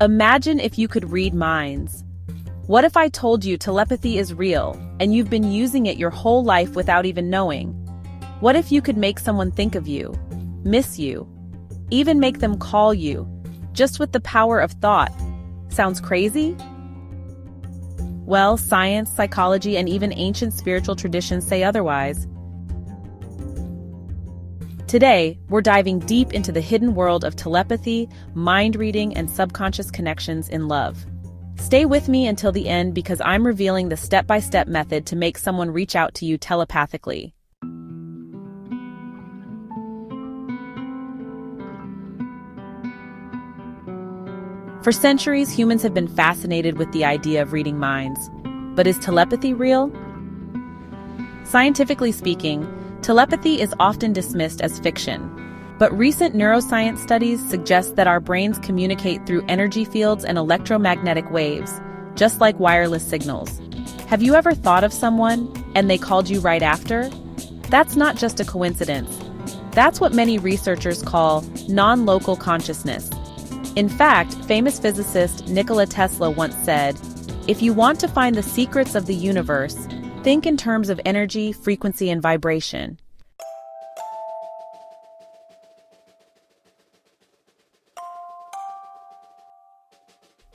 Imagine if you could read minds. What if I told you telepathy is real, and you've been using it your whole life without even knowing? What if you could make someone think of you, miss you, even make them call you, just with the power of thought? Sounds crazy? Well, science, psychology, and even ancient spiritual traditions say otherwise. Today, we're diving deep into the hidden world of telepathy, mind reading, and subconscious connections in love. Stay with me until the end because I'm revealing the step-by-step method to make someone reach out to you telepathically. For centuries, humans have been fascinated with the idea of reading minds. But is telepathy real? Scientifically speaking, telepathy is often dismissed as fiction. But recent neuroscience studies suggest that our brains communicate through energy fields and electromagnetic waves, just like wireless signals. Have you ever thought of someone, and they called you right after? That's not just a coincidence. That's what many researchers call non-local consciousness. In fact, famous physicist Nikola Tesla once said, "If you want to find the secrets of the universe, think in terms of energy, frequency, and vibration."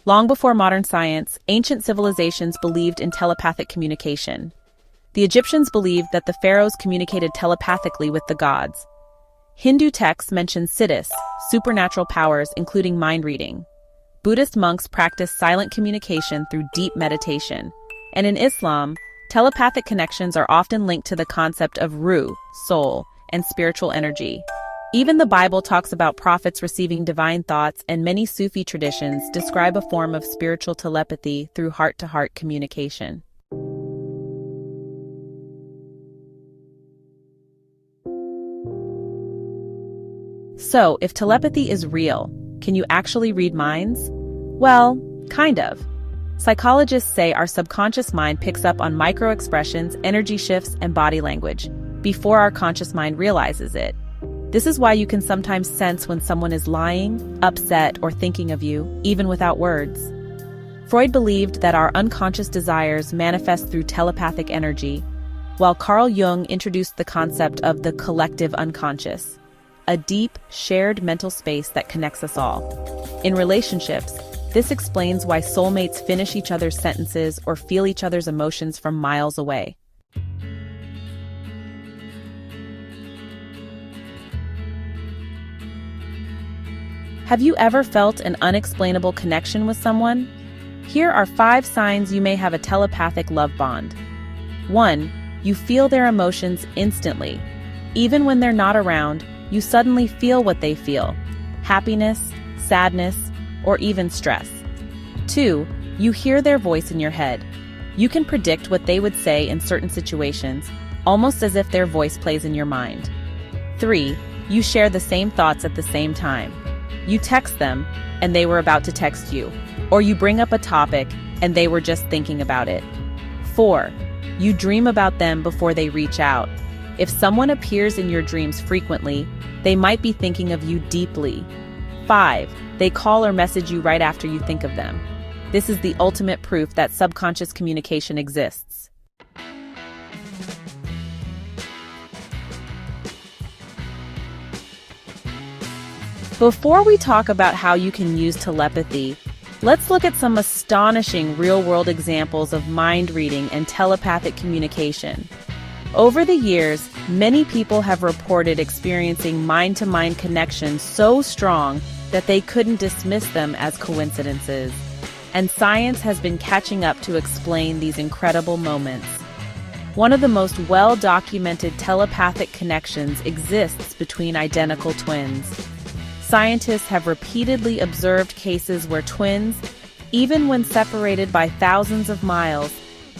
Long before modern science, ancient civilizations believed in telepathic communication. The Egyptians believed that the pharaohs communicated telepathically with the gods. Hindu texts mention siddhis, supernatural powers including mind reading. Buddhist monks practice silent communication through deep meditation. And in Islam, telepathic connections are often linked to the concept of ruh, soul, and spiritual energy. Even the Bible talks about prophets receiving divine thoughts, and many Sufi traditions describe a form of spiritual telepathy through heart-to-heart communication. So, if telepathy is real, can you actually read minds? Well, kind of. Psychologists say our subconscious mind picks up on micro-expressions, energy shifts, and body language before our conscious mind realizes it. This is why you can sometimes sense when someone is lying, upset, or thinking of you, even without words. Freud believed that our unconscious desires manifest through telepathic energy, while Carl Jung introduced the concept of the collective unconscious, a deep, shared mental space that connects us all. In relationships, this explains why soulmates finish each other's sentences or feel each other's emotions from miles away. Have you ever felt an unexplainable connection with someone? Here are 5 signs you may have a telepathic love bond. 1. You feel their emotions instantly. Even when they're not around, you suddenly feel what they feel: happiness, sadness, or even stress. 2. You hear their voice in your head. You can predict what they would say in certain situations, almost as if their voice plays in your mind. 3. You share the same thoughts at the same time. You text them, and they were about to text you. Or you bring up a topic, and they were just thinking about it. 4. You dream about them before they reach out. If someone appears in your dreams frequently, they might be thinking of you deeply. 5. They call or message you right after you think of them. This is the ultimate proof that subconscious communication exists. Before we talk about how you can use telepathy, let's look at some astonishing real-world examples of mind reading and telepathic communication. Over the years, many people have reported experiencing mind-to-mind connections so strong that they couldn't dismiss them as coincidences. And science has been catching up to explain these incredible moments. One of the most well-documented telepathic connections exists between identical twins. Scientists have repeatedly observed cases where twins, even when separated by thousands of miles,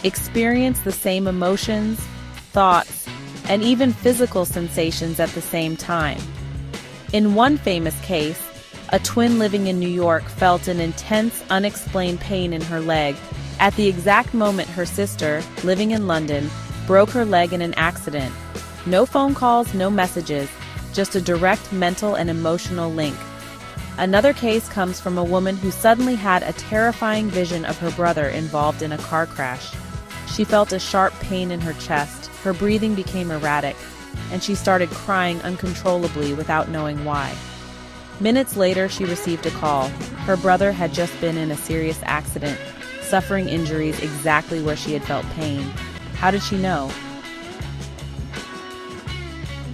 experience the same emotions, thoughts, and even physical sensations at the same time. In one famous case, a twin living in New York felt an intense, unexplained pain in her leg at the exact moment her sister, living in London, broke her leg in an accident. No phone calls, no messages, just a direct mental and emotional link. Another case comes from a woman who suddenly had a terrifying vision of her brother involved in a car crash. She felt a sharp pain in her chest, her breathing became erratic, and she started crying uncontrollably without knowing why. Minutes later, she received a call. Her brother had just been in a serious accident, suffering injuries exactly where she had felt pain. How did she know?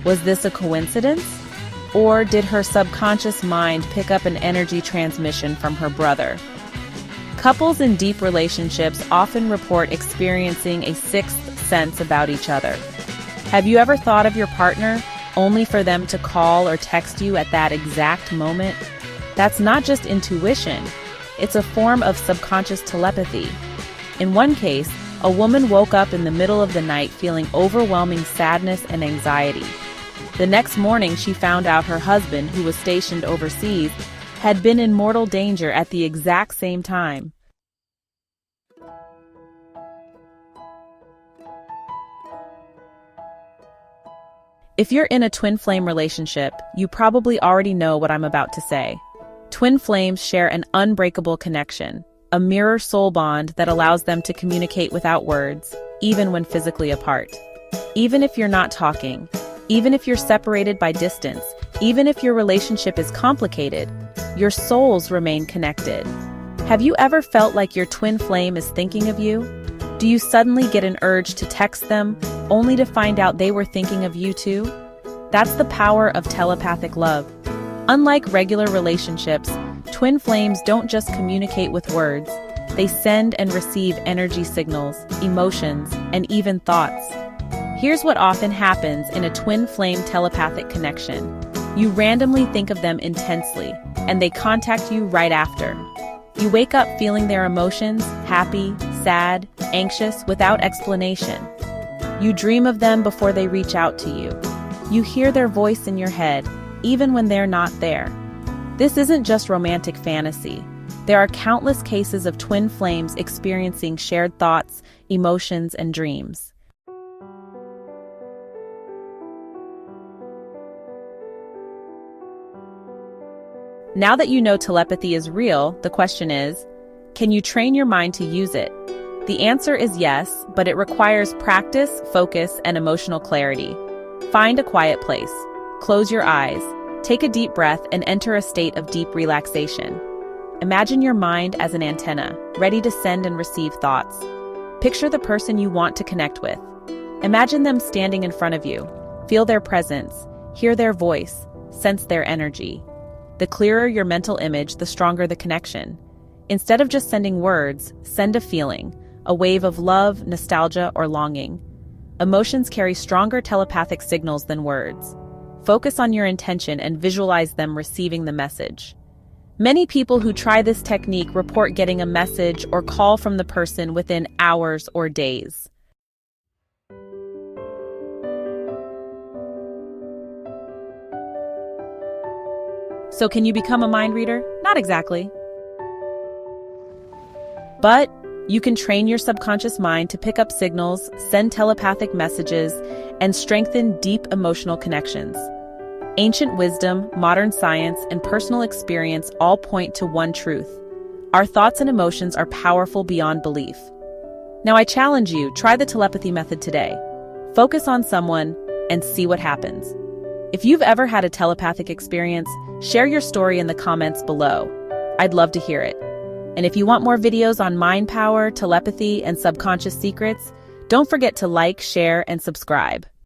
Was this a coincidence? Or did her subconscious mind pick up an energy transmission from her brother? Couples in deep relationships often report experiencing a sixth sense about each other. Have you ever thought of your partner only for them to call or text you at that exact moment? That's not just intuition, it's a form of subconscious telepathy. In one case, a woman woke up in the middle of the night feeling overwhelming sadness and anxiety. The next morning, she found out her husband, who was stationed overseas, had been in mortal danger at the exact same time. If you're in a twin flame relationship, you probably already know what I'm about to say. Twin flames share an unbreakable connection, a mirror soul bond that allows them to communicate without words, even when physically apart. Even if you're not talking, even if you're separated by distance, even if your relationship is complicated, your souls remain connected. Have you ever felt like your twin flame is thinking of you? Do you suddenly get an urge to text them, only to find out they were thinking of you too? That's the power of telepathic love. Unlike regular relationships, twin flames don't just communicate with words. They send and receive energy signals, emotions, and even thoughts. Here's what often happens in a twin flame telepathic connection. You randomly think of them intensely, and they contact you right after. You wake up feeling their emotions, happy, sad, anxious, without explanation. You dream of them before they reach out to you. You hear their voice in your head, even when they're not there. This isn't just romantic fantasy. There are countless cases of twin flames experiencing shared thoughts, emotions, and dreams. Now that you know telepathy is real, the question is, can you train your mind to use it? The answer is yes, but it requires practice, focus, and emotional clarity. Find a quiet place. Close your eyes. Take a deep breath and enter a state of deep relaxation. Imagine your mind as an antenna, ready to send and receive thoughts. Picture the person you want to connect with. Imagine them standing in front of you. Feel their presence, hear their voice, sense their energy. The clearer your mental image, the stronger the connection. Instead of just sending words, send a feeling, a wave of love, nostalgia, or longing. Emotions carry stronger telepathic signals than words. Focus on your intention and visualize them receiving the message. Many people who try this technique report getting a message or call from the person within hours or days. So can you become a mind reader? Not exactly. But you can train your subconscious mind to pick up signals, send telepathic messages, and strengthen deep emotional connections. Ancient wisdom, modern science, and personal experience all point to one truth. Our thoughts and emotions are powerful beyond belief. Now I challenge you, try the telepathy method today. Focus on someone and see what happens. If you've ever had a telepathic experience, share your story in the comments below. I'd love to hear it. And if you want more videos on mind power, telepathy, and subconscious secrets, don't forget to like, share, and subscribe.